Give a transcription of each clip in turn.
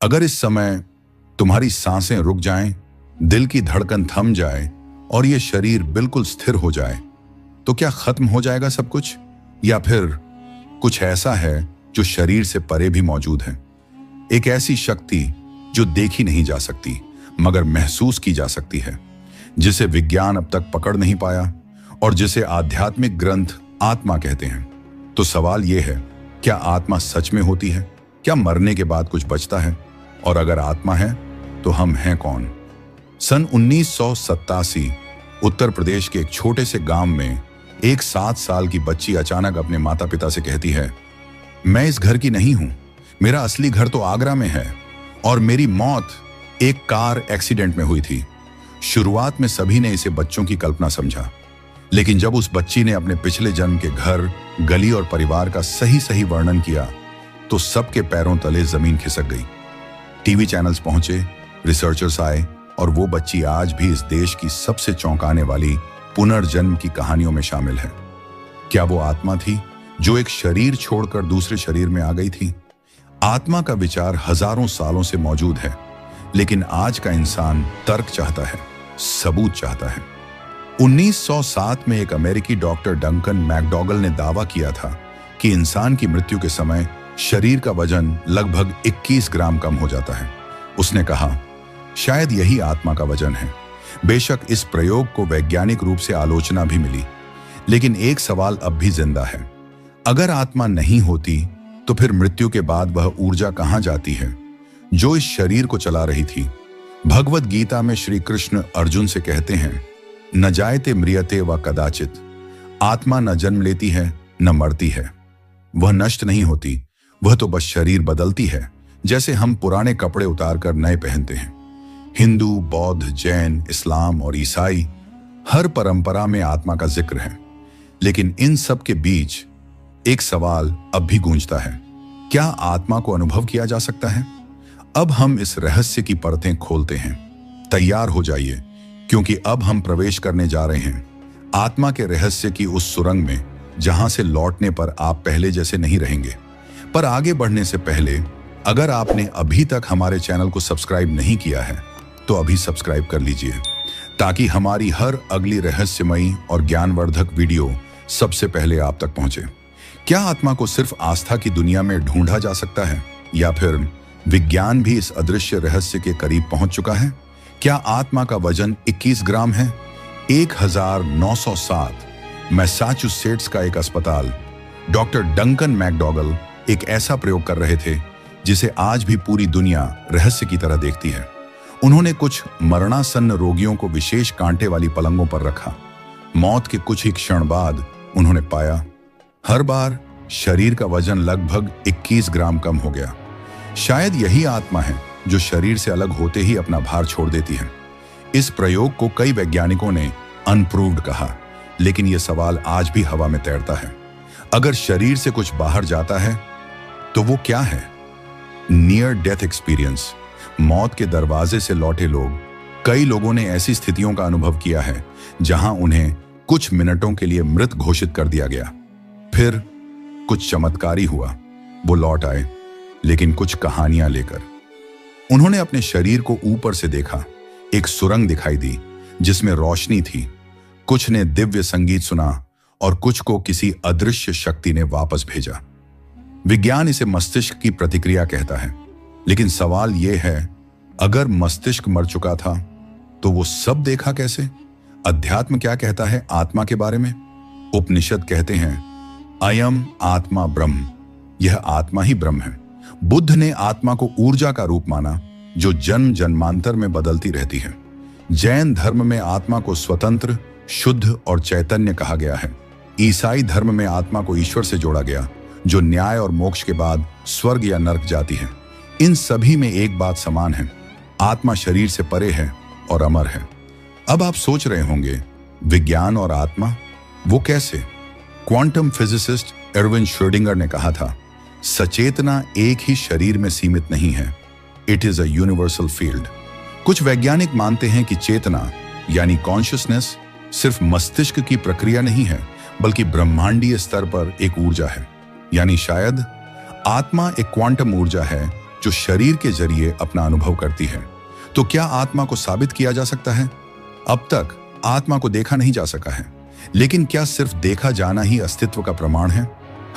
अगर इस समय तुम्हारी सांसें रुक जाएं, दिल की धड़कन थम जाए और ये शरीर बिल्कुल स्थिर हो जाए, तो क्या खत्म हो जाएगा सब कुछ, या फिर कुछ ऐसा है जो शरीर से परे भी मौजूद है? एक ऐसी शक्ति जो देखी नहीं जा सकती मगर महसूस की जा सकती है, जिसे विज्ञान अब तक पकड़ नहीं पाया और जिसे आध्यात्मिक ग्रंथ आत्मा कहते हैं। तो सवाल यह है, क्या आत्मा सच में होती है? क्या मरने के बाद कुछ बचता है? और अगर आत्मा है तो हम हैं कौन? सन 1987 उत्तर प्रदेश के एक छोटे से गांव में एक 7 साल की बच्ची अचानक अपने माता पिता से कहती है, मैं इस घर की नहीं हूं, मेरा असली घर तो आगरा में है और मेरी मौत एक कार एक्सीडेंट में हुई थी। शुरुआत में सभी ने इसे बच्चों की कल्पना समझा, लेकिन जब उस बच्ची ने अपने पिछले जन्म के घर, गली और परिवार का सही सही वर्णन किया तो सबके पैरों तले जमीन खिसक गई। टीवी चैनल्स पहुंचे, रिसर्चर्स आए और वो बच्ची आज भी इस देश की सबसे चौंकाने वाली पुनर्जन्म की कहानियों में शामिल है। क्या वो आत्मा थी जो एक शरीर छोड़कर दूसरे शरीर में आ गई थी? आत्मा का विचार हजारों सालों से मौजूद है, लेकिन आज का इंसान तर्क चाहता है, सबूत चाहता है। 1907 में एक अमेरिकी डॉक्टर डंकन मैकडॉगल ने दावा किया था कि इंसान की मृत्यु के समय शरीर का वजन लगभग 21 ग्राम कम हो जाता है। उसने कहा, शायद यही आत्मा का वजन है। बेशक इस प्रयोग को वैज्ञानिक रूप से आलोचना भी मिली, लेकिन एक सवाल अब भी जिंदा है। अगर आत्मा नहीं होती तो फिर मृत्यु के बाद वह ऊर्जा कहां जाती है जो इस शरीर को चला रही थी? भगवद गीता में श्री कृष्ण अर्जुन से कहते हैं, न जायते म्रियते व कदाचित। आत्मा न जन्म लेती है न मरती है, वह नष्ट नहीं होती, वह तो बस शरीर बदलती है, जैसे हम पुराने कपड़े उतारकर नए पहनते हैं। हिंदू, बौद्ध, जैन, इस्लाम और ईसाई हर परंपरा में आत्मा का जिक्र है, लेकिन इन सब के बीच एक सवाल अब भी गूंजता है, क्या आत्मा को अनुभव किया जा सकता है? अब हम इस रहस्य की परतें खोलते हैं। तैयार हो जाइए, क्योंकि अब हम प्रवेश करने जा रहे हैं आत्मा के रहस्य की उस सुरंग में, जहां से लौटने पर आप पहले जैसे नहीं रहेंगे। पर आगे बढ़ने से पहले, अगर आपने अभी तक हमारे चैनल को सब्सक्राइब नहीं किया है तो अभी सब्सक्राइब कर लीजिए, ताकि हमारी हर अगली रहस्यमयी और ज्ञानवर्धक वीडियो सबसे पहले आप तक पहुंचे। क्या आत्मा को सिर्फ आस्था की दुनिया में ढूंढा जा सकता है, या फिर विज्ञान भी इस अदृश्य रहस्य के करीब पहुंच चुका है? क्या आत्मा का वजन 21 ग्राम है? 1907 मैसाचुसेट्स का एक अस्पताल, डॉक्टर डंकन मैकडॉगल एक ऐसा प्रयोग कर रहे थे जिसे आज भी पूरी दुनिया रहस्य की तरह देखती है। उन्होंने कुछ मरणासन्न रोगियों को विशेष कांटे वाली पलंगों पर रखा। मौत के कुछ ही क्षण बाद उन्होंने पाया, हर बार शरीर का वजन लगभग 21 ग्राम कम हो गया। शायद यही आत्मा है जो शरीर से अलग होते ही अपना भार छोड़ देती है। इस प्रयोग को कई वैज्ञानिकों ने अनप्रूव्ड कहा, लेकिन यह सवाल आज भी हवा में तैरता है। अगर शरीर से कुछ बाहर जाता है तो वो क्या है? नियर डेथ एक्सपीरियंस, मौत के दरवाजे से लौटे लोग। कई लोगों ने ऐसी स्थितियों का अनुभव किया है जहां उन्हें कुछ मिनटों के लिए मृत घोषित कर दिया गया। फिर कुछ चमत्कारी हुआ, वो लौट आए, लेकिन कुछ कहानियां लेकर। उन्होंने अपने शरीर को ऊपर से देखा, एक सुरंग दिखाई दी जिसमें रोशनी थी। कुछ ने दिव्य संगीत सुना और कुछ को किसी अदृश्य शक्ति ने वापस भेजा। विज्ञान इसे मस्तिष्क की प्रतिक्रिया कहता है, लेकिन सवाल यह है, अगर मस्तिष्क मर चुका था तो वो सब देखा कैसे? अध्यात्म क्या कहता है आत्मा के बारे में? उपनिषद कहते हैं, अयम आत्मा ब्रह्म, यह आत्मा ही ब्रह्म है। बुद्ध ने आत्मा को ऊर्जा का रूप माना जो जन्म जन्मांतर में बदलती रहती है। जैन धर्म में आत्मा को स्वतंत्र, शुद्ध और चैतन्य कहा गया है। ईसाई धर्म में आत्मा को ईश्वर से जोड़ा गया, जो न्याय और मोक्ष के बाद स्वर्ग या नरक जाती है। इन सभी में एक बात समान है, आत्मा शरीर से परे है और अमर है। अब आप सोच रहे होंगे, विज्ञान और आत्मा, वो कैसे? क्वांटम फिजिसिस्ट एर्विन श्रोडिंगर ने कहा था, सचेतना एक ही शरीर में सीमित नहीं है, it is a universal field. कुछ वैज्ञानिक मानते हैं कि चेतना यानी कॉन्शियसनेस सिर्फ मस्तिष्क की प्रक्रिया नहीं है, बल्कि ब्रह्मांडीय स्तर पर एक ऊर्जा है। यानी शायद आत्मा एक क्वांटम ऊर्जा है जो शरीर के जरिए अपना अनुभव करती है। तो क्या आत्मा को साबित किया जा सकता है? अब तक आत्मा को देखा नहीं जा सका है, लेकिन क्या सिर्फ देखा जाना ही अस्तित्व का प्रमाण है?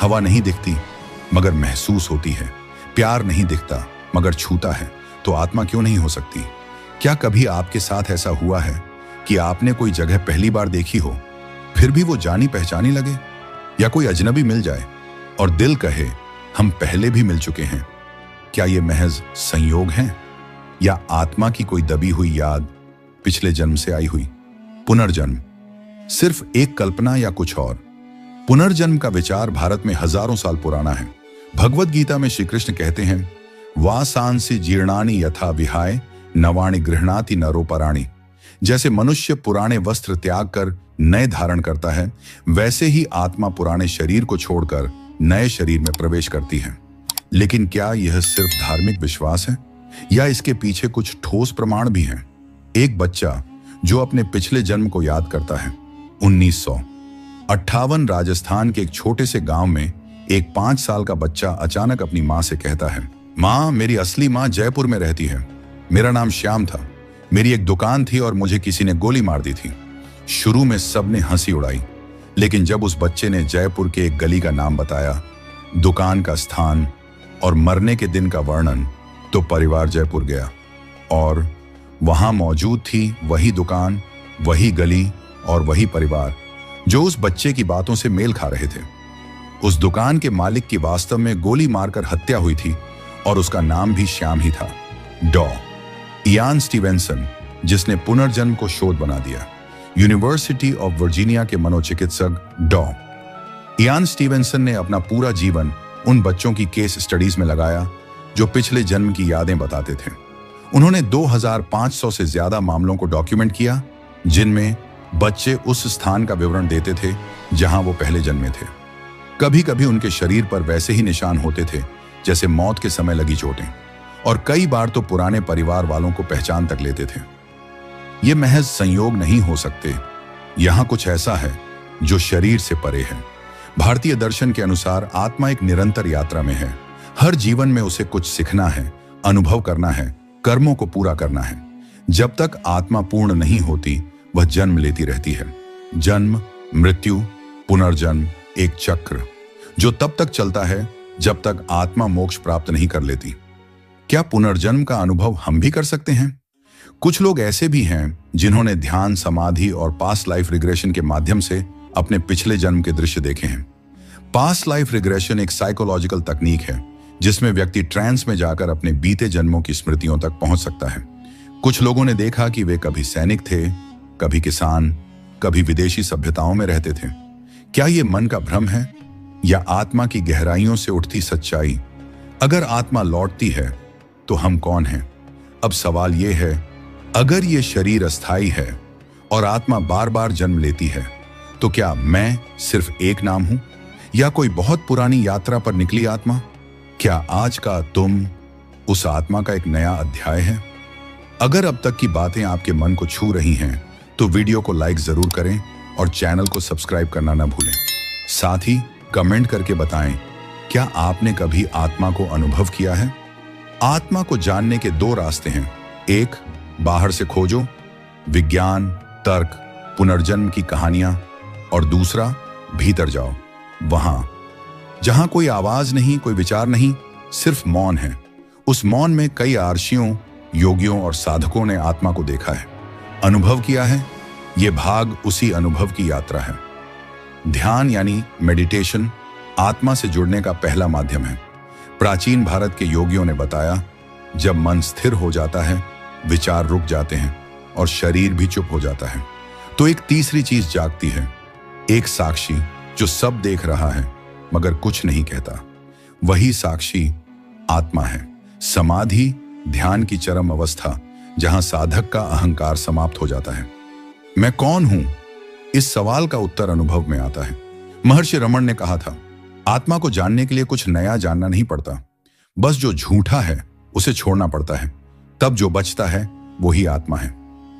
हवा नहीं दिखती मगर महसूस होती है, प्यार नहीं दिखता मगर छूता है, तो आत्मा क्यों नहीं हो सकती? क्या कभी आपके साथ ऐसा हुआ है कि आपने कोई जगह पहली बार देखी हो, फिर भी वो जानी पहचानी लगे? या कोई अजनबी मिल जाए और दिल कहे हम पहले भी मिल चुके हैं? क्या ये महज संयोग है या आत्मा की कोई दबी हुई याद, पिछले जन्म से आई हुई? पुनर्जन्म सिर्फ एक कल्पना या कुछ और? पुनर्जन्म का विचार भारत में हजारों साल पुराना है। भगवत गीता में श्री कृष्ण कहते हैं, वासांसि जीर्णानि यथा विहाय नवाणि गृह्णाति नरोपराणि। जैसे मनुष्य पुराने वस्त्र त्याग कर नए धारण करता है, वैसे ही आत्मा पुराने शरीर को छोड़कर नए शरीर में प्रवेश करती है। लेकिन क्या यह सिर्फ धार्मिक विश्वास है या इसके पीछे कुछ ठोस प्रमाण भी हैं? एक बच्चा जो अपने पिछले जन्म को याद करता है। 1958 राजस्थान के एक छोटे से गांव में एक 5 साल का बच्चा अचानक अपनी मां से कहता है, मां, मेरी असली मां जयपुर में रहती है। मेरा नाम श्याम था। मेरी एक दुकान थी और मुझे किसी ने गोली मार दी थी। शुरू में सबने हंसी उड़ाई, लेकिन जब उस बच्चे ने जयपुर के एक गली का नाम बताया, दुकान का स्थान और मरने के दिन का वर्णन, तो परिवार जयपुर गया और वहां मौजूद थी वही दुकान, वही गली और वही परिवार जो उस बच्चे की बातों से मेल खा रहे थे। उस दुकान के मालिक की वास्तव में गोली मारकर हत्या हुई थी और उसका नाम भी श्याम ही था। डॉ इयान स्टीवेंसन, जिसने पुनर्जन्म को शोध बना दिया। यूनिवर्सिटी ऑफ वर्जीनिया के मनोचिकित्सक डॉ इयान स्टीवेंसन ने अपना पूरा जीवन उन बच्चों की केस स्टडीज में लगाया जो पिछले जन्म की यादें बताते थे। उन्होंने 2500 से ज्यादा मामलों को डॉक्यूमेंट किया, जिनमें बच्चे उस स्थान का विवरण देते थे जहां वो पहले जन्मे थे। कभी कभी उनके शरीर पर वैसे ही निशान होते थे जैसे मौत के समय लगी चोटें, और कई बार तो पुराने परिवार वालों को पहचान तक लेते थे। ये महज संयोग नहीं हो सकते, यहां कुछ ऐसा है जो शरीर से परे है। भारतीय दर्शन के अनुसार आत्मा एक निरंतर यात्रा में है। हर जीवन में उसे कुछ सीखना है, अनुभव करना है, कर्मों को पूरा करना है। जब तक आत्मा पूर्ण नहीं होती, वह जन्म लेती रहती है। जन्म, मृत्यु, पुनर्जन्म एक चक्र जो तब तक चलता है जब तक आत्मा मोक्ष प्राप्त नहीं कर लेती। क्या पुनर्जन्म का अनुभव हम भी कर सकते हैं? कुछ लोग ऐसे भी हैं जिन्होंने ध्यान, समाधि और पास्ट लाइफ रिग्रेशन के माध्यम से अपने पिछले जन्म के दृश्य देखे हैं। पास्ट लाइफ रिग्रेशन एक साइकोलॉजिकल तकनीक है जिसमें व्यक्ति ट्रांस में जाकर अपने बीते जन्मों की स्मृतियों तक पहुंच सकता है। कुछ लोगों ने देखा कि वे कभी सैनिक थे, कभी किसान, कभी विदेशी सभ्यताओं में रहते थे। क्या ये मन का भ्रम है या आत्मा की गहराइयों से उठती सच्चाई? अगर आत्मा लौटती है तो हम कौन हैं? अब सवाल यह है, अगर ये शरीर अस्थाई है और आत्मा बार बार जन्म लेती है, तो क्या मैं सिर्फ एक नाम हूं या कोई बहुत पुरानी यात्रा पर निकली आत्मा? क्या आज का तुम उस आत्मा का एक नया अध्याय है? अगर अब तक की बातें आपके मन को छू रही हैं, तो वीडियो को लाइक जरूर करें और चैनल को सब्सक्राइब करना न भूलें। साथ ही कमेंट करके बताएं, क्या आपने कभी आत्मा को अनुभव किया है? आत्मा को जानने के 2 रास्ते हैं। एक, बाहर से खोजो, विज्ञान, तर्क, पुनर्जन्म की कहानियां, और दूसरा, भीतर जाओ, वहां जहां कोई आवाज नहीं, कोई विचार नहीं, सिर्फ मौन है। उस मौन में कई आर्षियों, योगियों और साधकों ने आत्मा को देखा है, अनुभव किया है। ये भाग उसी अनुभव की यात्रा है। ध्यान यानी मेडिटेशन आत्मा से जुड़ने का पहला माध्यम है। प्राचीन भारत के योगियों ने बताया, जब मन स्थिर हो जाता है, विचार रुक जाते हैं और शरीर भी चुप हो जाता है, तो एक तीसरी चीज जागती है। एक साक्षी जो सब देख रहा है मगर कुछ नहीं कहता। वही साक्षी आत्मा है। समाधि ध्यान की चरम अवस्था जहां साधक का अहंकार समाप्त हो जाता है। मैं कौन हूं? इस सवाल का उत्तर अनुभव में आता है। महर्षि रमण ने कहा था, आत्मा को जानने के लिए कुछ नया जानना नहीं पड़ता, बस जो झूठा है उसे छोड़ना पड़ता है, तब जो बचता है वही आत्मा है।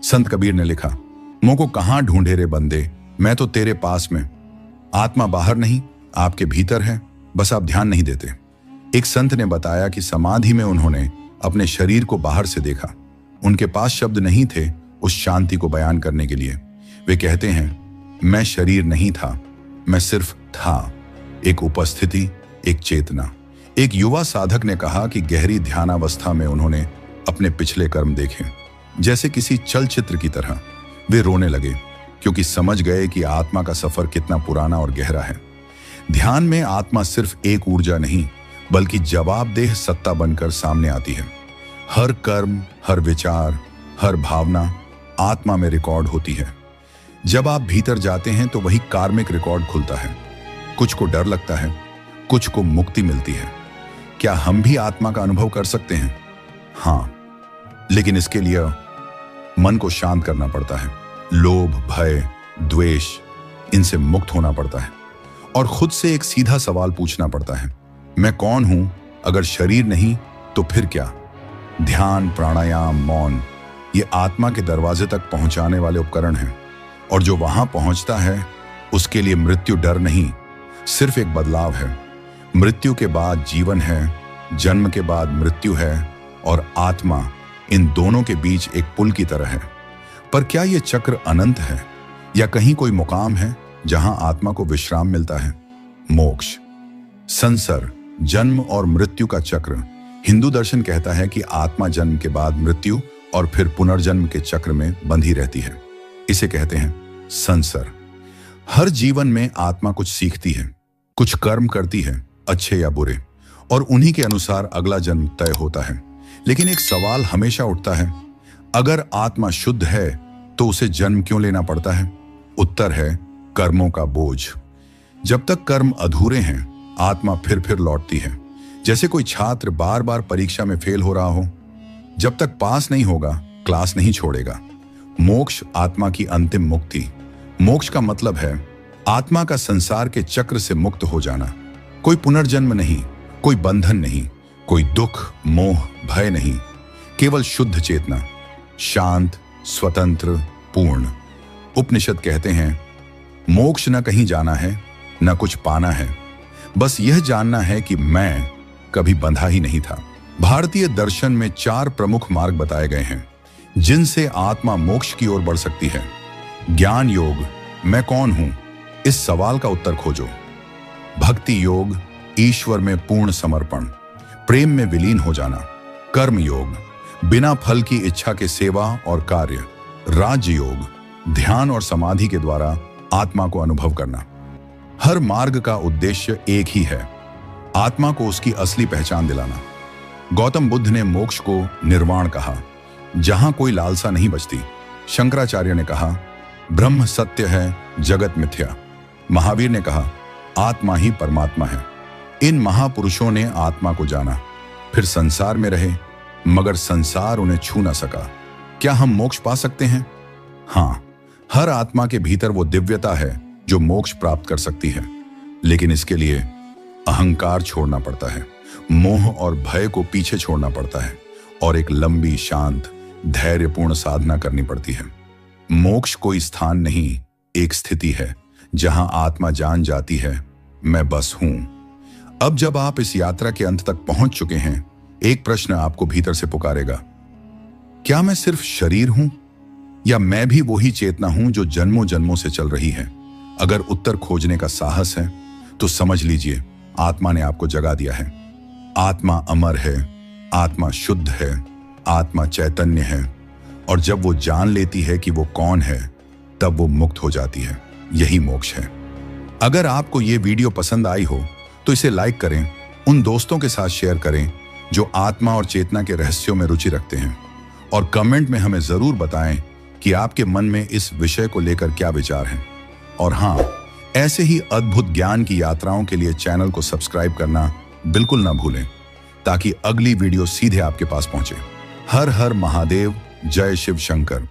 संत कबीर ने लिखा, मुझ को कहां ढूंढे रे बंदे, मैं तो तेरे पास में। आत्मा बाहर नहीं, आपके भीतर है, बस आप ध्यान नहीं देते। एक संत ने बताया कि समाधि में उन्होंने अपने शरीर को बाहर से देखा। उनके पास शब्द नहीं थे उस शांति को बयान करने के लिए। वे कहते हैं, मैं शरीर नहीं था, मैं सिर्फ था, एक उपस्थिति, एक चेतना। एक युवा साधक ने कहा कि गहरी ध्यानावस्था में उन्होंने अपने पिछले कर्म देखे, जैसे किसी चलचित्र की तरह। वे रोने लगे क्योंकि समझ गए कि आत्मा का सफर कितना पुराना और गहरा है। ध्यान में आत्मा सिर्फ एक ऊर्जा नहीं, बल्कि जवाबदेह सत्ता बनकर सामने आती है। हर कर्म, हर विचार, हर भावना आत्मा में रिकॉर्ड होती है। जब आप भीतर जाते हैं तो वही कार्मिक रिकॉर्ड खुलता है। कुछ को डर लगता है, कुछ को मुक्ति मिलती है। क्या हम भी आत्मा का अनुभव कर सकते हैं? हाँ, लेकिन इसके लिए मन को शांत करना पड़ता है। लोभ, भय, द्वेष, इनसे मुक्त होना पड़ता है और खुद से एक सीधा सवाल पूछना पड़ता है, मैं कौन हूं? अगर शरीर नहीं तो फिर क्या? ध्यान, प्राणायाम, मौन, ये आत्मा के दरवाजे तक पहुंचाने वाले उपकरण हैं। और जो वहां पहुंचता है उसके लिए मृत्यु डर नहीं, सिर्फ एक बदलाव है। मृत्यु के बाद जीवन है, जन्म के बाद मृत्यु है, और आत्मा इन दोनों के बीच एक पुल की तरह है। पर क्या यह चक्र अनंत है या कहीं कोई मुकाम है जहां आत्मा को विश्राम मिलता है? मोक्ष, संसर, जन्म और मृत्यु का चक्र। हिंदू दर्शन कहता है कि आत्मा जन्म के बाद मृत्यु और फिर पुनर्जन्म के चक्र में बंधी रहती है। इसे कहते हैं संसर। हर जीवन में आत्मा कुछ सीखती है, कुछ कर्म करती है, अच्छे या बुरे, और उन्हीं के अनुसार अगला जन्म तय होता है। लेकिन एक सवाल हमेशा उठता है, अगर आत्मा शुद्ध है तो उसे जन्म क्यों लेना पड़ता है? उत्तर है कर्मों का बोझ। जब तक कर्म अधूरे हैं, आत्मा फिर लौटती है। जैसे कोई छात्र बार बार परीक्षा में फेल हो रहा हो, जब तक पास नहीं होगा क्लास नहीं छोड़ेगा। मोक्ष आत्मा की अंतिम मुक्ति। मोक्ष का मतलब है आत्मा का संसार के चक्र से मुक्त हो जाना। कोई पुनर्जन्म नहीं, कोई बंधन नहीं, कोई दुख, मोह, भय नहीं, केवल शुद्ध चेतना, शांत, स्वतंत्र, पूर्ण। उपनिषद कहते हैं, मोक्ष न कहीं जाना है, न कुछ पाना है, बस यह जानना है कि मैं कभी बंधा ही नहीं था। भारतीय दर्शन में 4 प्रमुख मार्ग बताए गए हैं जिनसे आत्मा मोक्ष की ओर बढ़ सकती है। ज्ञान योग, मैं कौन हूं, इस सवाल का उत्तर खोजो। भक्ति योग, ईश्वर में पूर्ण समर्पण, प्रेम में विलीन हो जाना। कर्म योग, बिना फल की इच्छा के सेवा और कार्य। राज्य योग, ध्यान और समाधि के द्वारा आत्मा को अनुभव करना। हर मार्ग का उद्देश्य एक ही है, आत्मा को उसकी असली पहचान दिलाना। गौतम बुद्ध ने मोक्ष को निर्वाण कहा, जहां कोई लालसा नहीं बचती। शंकराचार्य ने कहा, ब्रह्म सत्य है, जगत मिथ्या। महावीर ने कहा, आत्मा ही परमात्मा है। इन महापुरुषों ने आत्मा को जाना, फिर संसार में रहे, मगर संसार उन्हें छू न सका। क्या हम मोक्ष पा सकते हैं? हाँ, हर आत्मा के भीतर वो दिव्यता है जो मोक्ष प्राप्त कर सकती है, लेकिन इसके लिए अहंकार छोड़ना पड़ता है, मोह और भय को पीछे छोड़ना पड़ता है, और एक लंबी, शांत, धैर्यपूर्ण साधना करनी पड़ती है। मोक्ष कोई स्थान नहीं, एक स्थिति है जहां आत्मा जान जाती है, मैं बस हूं। अब जब आप इस यात्रा के अंत तक पहुंच चुके हैं, एक प्रश्न आपको भीतर से पुकारेगा, क्या मैं सिर्फ शरीर हूं या मैं भी वही चेतना हूं जो जन्मों जन्मों से चल रही है? अगर उत्तर खोजने का साहस है तो समझ लीजिए, आत्मा ने आपको जगा दिया है। आत्मा अमर है, आत्मा शुद्ध है, आत्मा चैतन्य है, और जब वो जान लेती है कि वो कौन है, तब वो मुक्त हो जाती है। यही मोक्ष है। अगर आपको ये वीडियो पसंद आई हो तो इसे लाइक करें, उन दोस्तों के साथ शेयर करें जो आत्मा और चेतना के रहस्यों में रुचि रखते हैं, और कमेंट में हमें जरूर बताएं कि आपके मन में इस विषय को लेकर क्या विचार हैं। और हाँ, ऐसे ही अद्भुत ज्ञान की यात्राओं के लिए चैनल को सब्सक्राइब करना बिल्कुल ना भूलें, ताकि अगली वीडियो सीधे आपके पास पहुंचे। हर हर महादेव, जय शिव शंकर।